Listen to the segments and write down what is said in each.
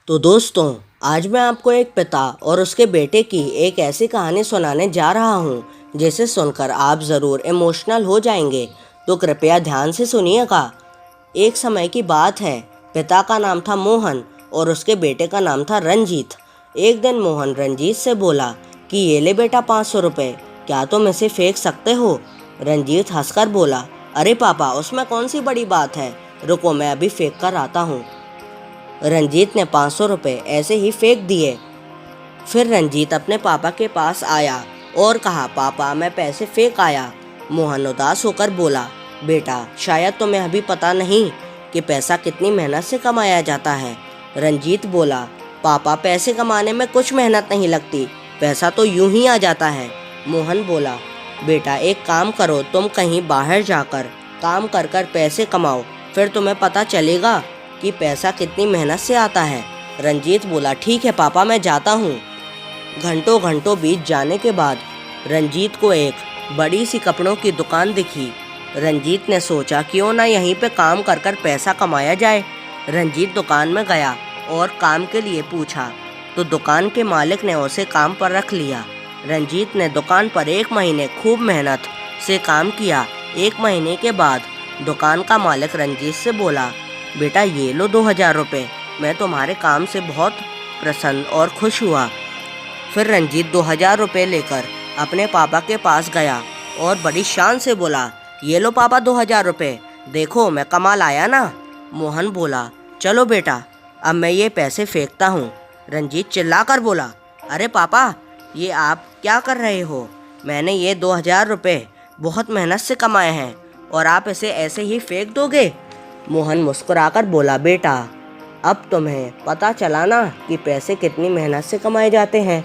तो दोस्तों, आज मैं आपको एक पिता और उसके बेटे की एक ऐसी कहानी सुनाने जा रहा हूँ जिसे सुनकर आप ज़रूर इमोशनल हो जाएंगे। तो कृपया ध्यान से सुनिएगा। एक समय की बात है। पिता का नाम था मोहन और उसके बेटे का नाम था रंजीत। एक दिन मोहन रंजीत से बोला कि ये ले बेटा 500 रुपये, क्या तुम इसे फेंक सकते हो? रंजीत हंसकर बोला, अरे पापा, उसमें कौन सी बड़ी बात है, रुको मैं अभी फेंक कर आता हूँ। रंजीत ने 500 रुपये ऐसे ही फेंक दिए। फिर रंजीत अपने पापा के पास आया और कहा, पापा मैं पैसे फेंक आया। मोहन उदास होकर बोला, बेटा शायद तुम्हें अभी पता नहीं कि पैसा कितनी मेहनत से कमाया जाता है। रंजीत बोला, पापा पैसे कमाने में कुछ मेहनत नहीं लगती, पैसा तो यूं ही आ जाता है। मोहन बोला, बेटा एक काम करो, तुम कहीं बाहर जाकर काम कर कर पैसे कमाओ, फिर तुम्हें पता चलेगा कि पैसा कितनी मेहनत से आता है। रंजीत बोला, ठीक है पापा, मैं जाता हूँ। घंटों घंटों बीत जाने के बाद रंजीत को एक बड़ी सी कपड़ों की दुकान दिखी। रंजीत ने सोचा क्यों ना यहीं पे काम कर कर पैसा कमाया जाए। रंजीत दुकान में गया और काम के लिए पूछा तो दुकान के मालिक ने उसे काम पर रख लिया। रंजीत ने दुकान पर 1 महीने खूब मेहनत से काम किया। 1 महीने के बाद दुकान का मालिक रंजीत से बोला, बेटा ये लो 2000 रुपये, मैं तुम्हारे काम से बहुत प्रसन्न और खुश हुआ। फिर रंजीत 2000 रुपये लेकर अपने पापा के पास गया और बड़ी शान से बोला, ये लो पापा 2000 रुपये, देखो मैं कमाल आया ना। मोहन बोला, चलो बेटा अब मैं ये पैसे फेंकता हूँ। रंजीत चिल्लाकर बोला, अरे पापा ये आप क्या कर रहे हो? मैंने ये 2000 रुपये बहुत मेहनत से कमाए हैं और आप इसे ऐसे ही फेंक दोगे? मोहन मुस्कुराकर बोला, बेटा अब तुम्हें पता चला ना कि पैसे कितनी मेहनत से कमाए जाते हैं।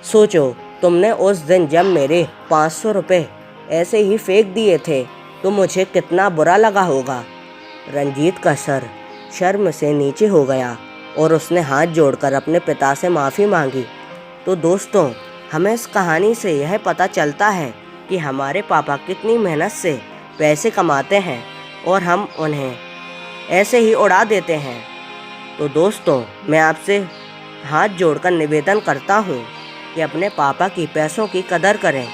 सोचो तुमने उस दिन जब मेरे 500 रुपये ऐसे ही फेंक दिए थे तो मुझे कितना बुरा लगा होगा। रंजीत का सर शर्म से नीचे हो गया और उसने हाथ जोड़कर अपने पिता से माफ़ी मांगी। तो दोस्तों, हमें इस कहानी से यह पता चलता है कि हमारे पापा कितनी मेहनत से पैसे कमाते हैं और हम उन्हें ऐसे ही उड़ा देते हैं। तो दोस्तों, मैं आपसे हाथ जोड़कर निवेदन करता हूँ कि अपने पापा की पैसों की कदर करें।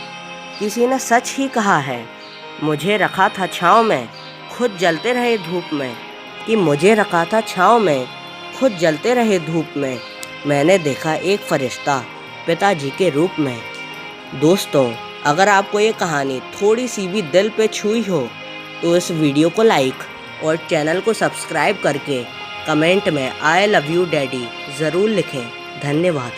किसी ने सच ही कहा है, मुझे रखा था छाँव में, खुद जलते रहे धूप में, कि मुझे रखा था छाँव में, खुद जलते रहे धूप में, मैंने देखा एक फरिश्ता पिताजी के रूप में। दोस्तों, अगर आपको ये कहानी थोड़ी सी भी दिल पे छुई हो तो इस वीडियो को लाइक और चैनल को सब्सक्राइब करके कमेंट में आई लव यू डैडी ज़रूर लिखें। धन्यवाद।